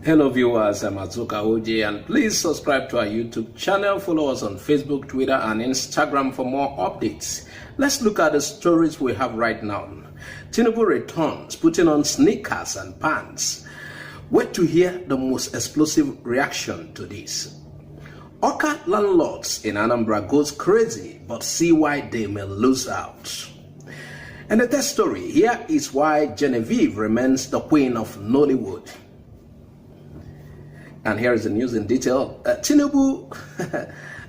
Hello viewers, I'm Awka and please subscribe to our YouTube channel, follow us on Facebook, Twitter and Instagram for more updates. Let's look at the stories we have right now. Tinubu returns, putting on sneakers and pants. Wait to hear the most explosive reaction to this. Awka landlords in Anambra goes crazy, but see why they may lose out. And the third story, here is why Genevieve remains the queen of Nollywood. And here is the news in detail. Tinubu,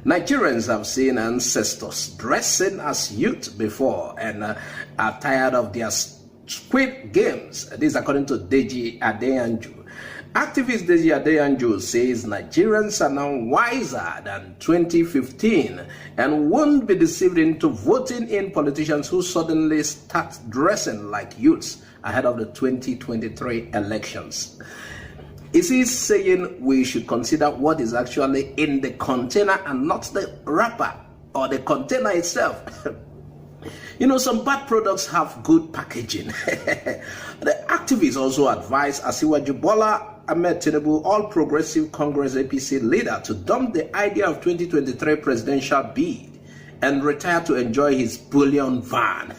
Nigerians have seen ancestors dressing as youth before and are tired of their squid games. This according to Deji Adeyanju. Activist Deji Adeyanju says Nigerians are now wiser than 2015 and won't be deceived into voting in politicians who suddenly start dressing like youths ahead of the 2023 elections. Is he saying we should consider what is actually in the container and not the wrapper or the container itself? You know, some bad products have good packaging. The activists also advise Asiwaju Bola Ahmed Tinubu, All Progressive Congress APC leader, to dump the idea of 2023 presidential bid and retire to enjoy his bullion van.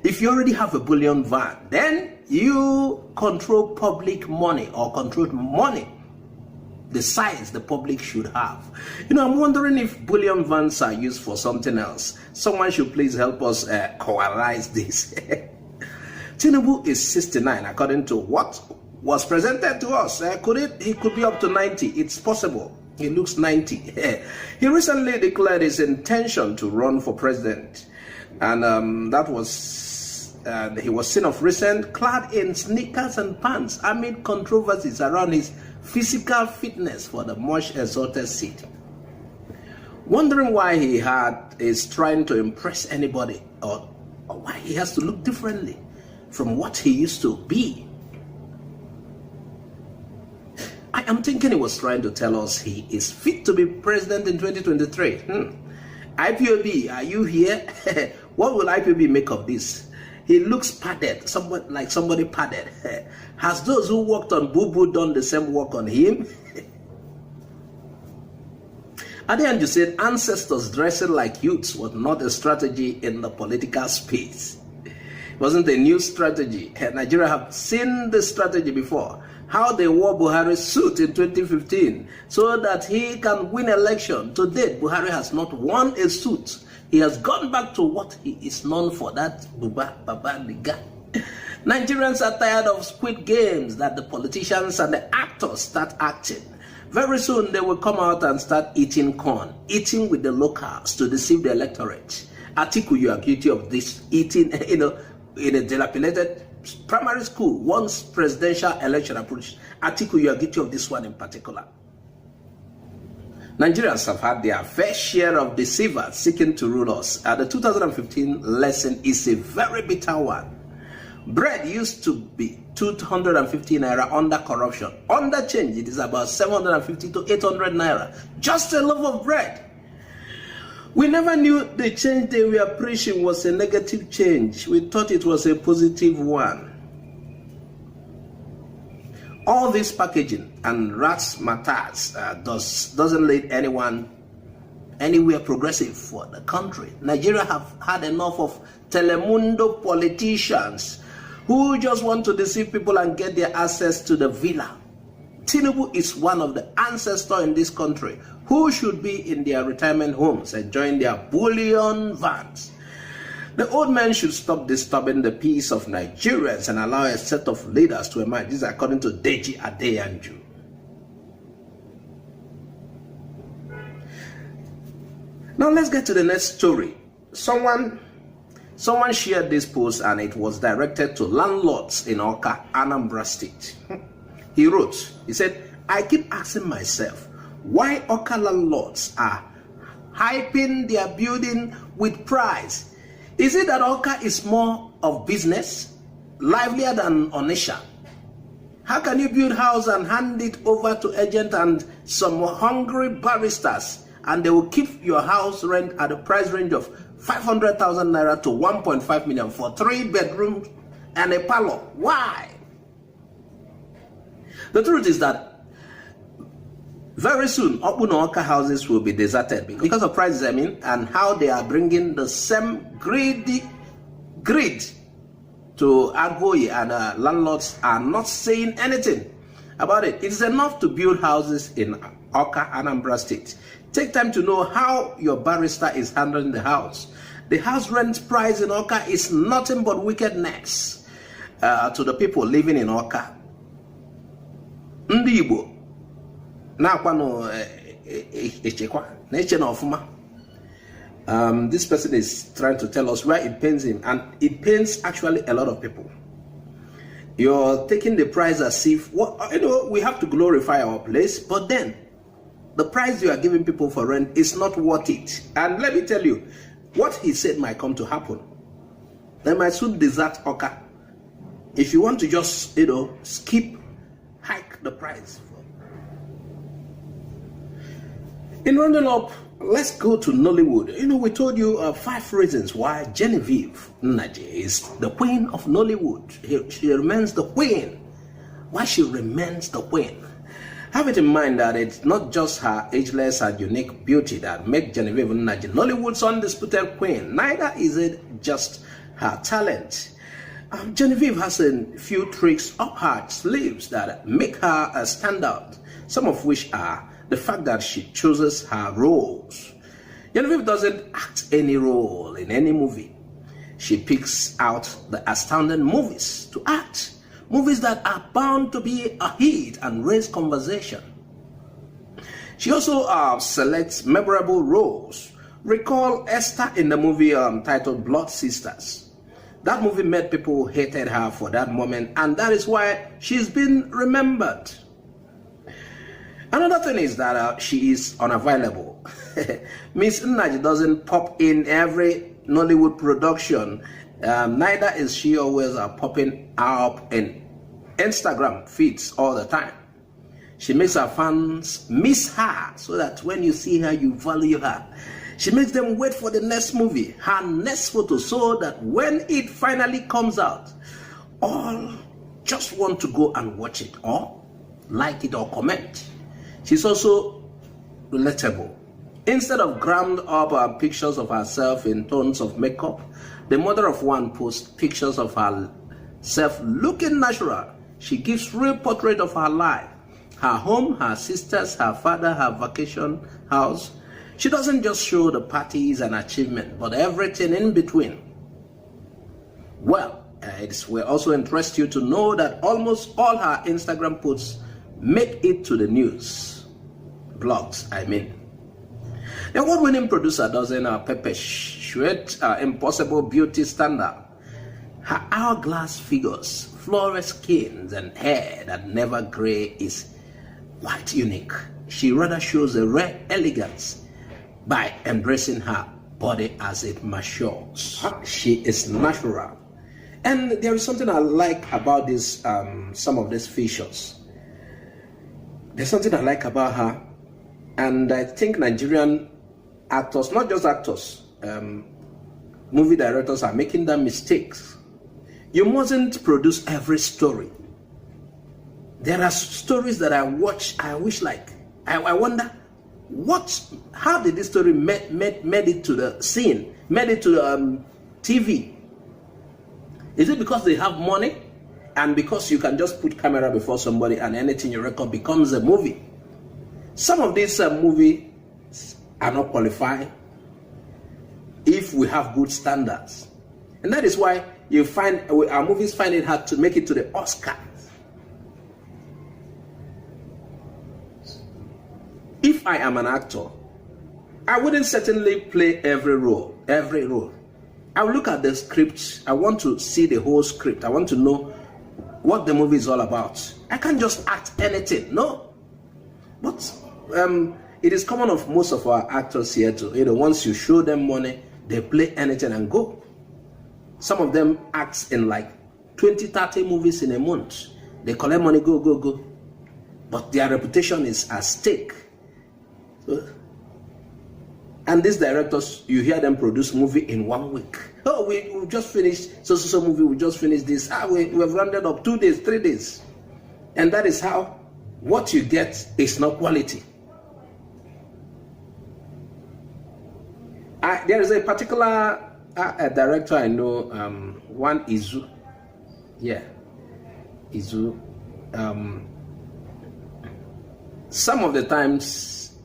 If you already have a bullion van, then you control public money or control money the size the public should have. You know, I'm wondering if bullion vans are used for something else. Someone should please help us coalesce this. Tinubu is 69 according to what was presented to us. He could be up to 90. It's possible. He looks 90. He recently declared his intention to run for president, and he was seen of recent clad in sneakers and pants amid controversies around his physical fitness for the much exalted seat. Wondering why he is trying to impress anybody or why he has to look differently from what he used to be. I am thinking he was trying to tell us he is fit to be president in 2023. IPOB, are you here? What will IPOB make of this? He looks padded, somebody padded. Has those who worked on Boo Boo done the same work on him? At the end, you said ancestors dressing like youths was not a strategy in the political space. It wasn't a new strategy. Nigeria have seen this strategy before. How they wore Buhari's suit in 2015 so that he can win election. To date, Buhari has not won a suit. He has gone back to what he is known for, that Baba Liga. Nigerians are tired of squid games that the politicians and the actors start acting. Very soon they will come out and start eating corn, eating with the locals to deceive the electorate. Atiku, you are guilty of this, eating, in a dilapidated primary school once presidential election approached. Atiku, you are guilty of this one in particular. Nigerians have had their fair share of deceivers seeking to rule us. The 2015 lesson is a very bitter one. Bread used to be 250 naira under corruption. Under change, it is about 750 to 800 naira. Just a loaf of bread. We never knew the change they were preaching was a negative change. We thought it was a positive one. All this packaging and rats matters doesn't lead anyone anywhere progressive for the country. Nigeria have had enough of Telemundo politicians who just want to deceive people and get their access to the villa. Tinubu is one of the ancestors in this country who should be in their retirement homes enjoying their bullion vans. The old men should stop disturbing the peace of Nigerians and allow a set of leaders to emerge. This is according to Deji Adeyanju. Now let's get to the next story. Someone shared this post and it was directed to landlords in Awka, Anambra State. He wrote, he said, I keep asking myself why Awka landlords are hyping their building with price. Is it that Awka is more of business, livelier than Onitsha? How can you build house and hand it over to agent and some hungry barristers and they will keep your house rent at a price range of 500,000 naira to 1.5 million for 3 bedrooms and a parlor? Why? The truth is that very soon, Awka houses will be deserted because of prices, and how they are bringing the same greed to Agoye, and landlords are not saying anything about it. It is enough to build houses in Awka, Anambra State. Take time to know how your barrister is handling the house. The house rent price in Awka is nothing but wickedness to the people living in Awka. Ndị Igbo this person is trying to tell us where it pains him, and it pains actually a lot of people. You're taking the price as if, we have to glorify our place, but then the price you are giving people for rent is not worth it. And let me tell you, what he said might come to happen. They might soon desert Awka. If you want to just, hike the price. In rounding up, let's go to Nollywood. We told you 5 reasons why Genevieve is the queen of Nollywood. She remains the queen. Why she remains the queen? Have it in mind that it's not just her ageless and unique beauty that makes Genevieve Nollywood's undisputed queen. Neither is it just her talent. Genevieve has a few tricks up her sleeves that make her a standout, some of which are the fact that she chooses her roles. Genevieve doesn't act any role in any movie. She picks out the astounding movies to act. Movies that are bound to be a hit and raise conversation. She also selects memorable roles. Recall Esther in the movie titled Blood Sisters. That movie made people hated her for that moment, and that is why she's been remembered. Another thing is that she is unavailable. Miss Nnaji doesn't pop in every Nollywood production. Neither is she always popping up in Instagram feeds all the time. She makes her fans miss her so that when you see her, you value her. She makes them wait for the next movie, her next photo, so that when it finally comes out, all just want to go and watch it or like it or comment. She's also relatable. Instead of grammed up pictures of herself in tones of makeup, the mother of one posts pictures of herself looking natural. She gives real portrait of her life, her home, her sisters, her father, her vacation house. She doesn't just show the parties and achievement, but everything in between. Well, it will also interest you to know that almost all her Instagram posts make it to the news. Blogs, I mean. The award-winning producer doesn't perpetuate impossible beauty standard. Her hourglass figures, flawless skins, and hair that never gray is quite unique. She rather shows a rare elegance by embracing her body as it matures. She is natural. And there is something I like about this, some of these features. There's something I like about her. And I think Nigerian actors, not just actors, movie directors are making that mistakes. You mustn't produce every story. There are stories that I watch, I wish I wonder, how did this story made it to the scene, made it to the TV? Is it because they have money and because you can just put camera before somebody and anything you record becomes a movie? Some of these movies are not qualified if we have good standards. And that is why you find our movies find it hard to make it to the Oscars. If I am an actor, I wouldn't certainly play every role. I will look at the script. I want to see the whole script. I want to know what the movie is all about. I can't just act anything, no. But it is common of most of our actors here to, once you show them money, they play anything and go. Some of them act in like 20, 30 movies in a month. They collect money, go. But their reputation is at stake. And these directors, you hear them produce movie in 1 week. Oh, we just finished so movie, we just finished this. We have rounded up 2 days, 3 days. And that is how what you get is not quality. There is a particular director I know, one Izu. Yeah, Izu. Some of the times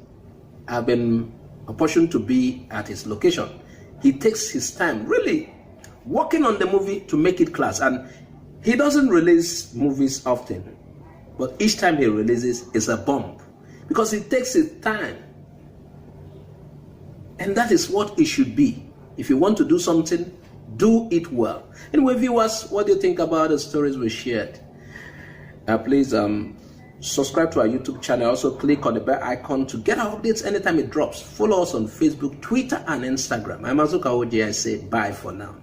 I've been opportuned to be at his location. He takes his time really working on the movie to make it class, and he doesn't release movies often, but each time he releases is a bomb because he takes his time. And that is what it should be. If you want to do something, do it well. Anyway, viewers, what do you think about the stories we shared? Please subscribe to our YouTube channel. Also click on the bell icon to get our updates anytime it drops. Follow us on Facebook, Twitter, and Instagram. I'm Azuka Oji. I say bye for now.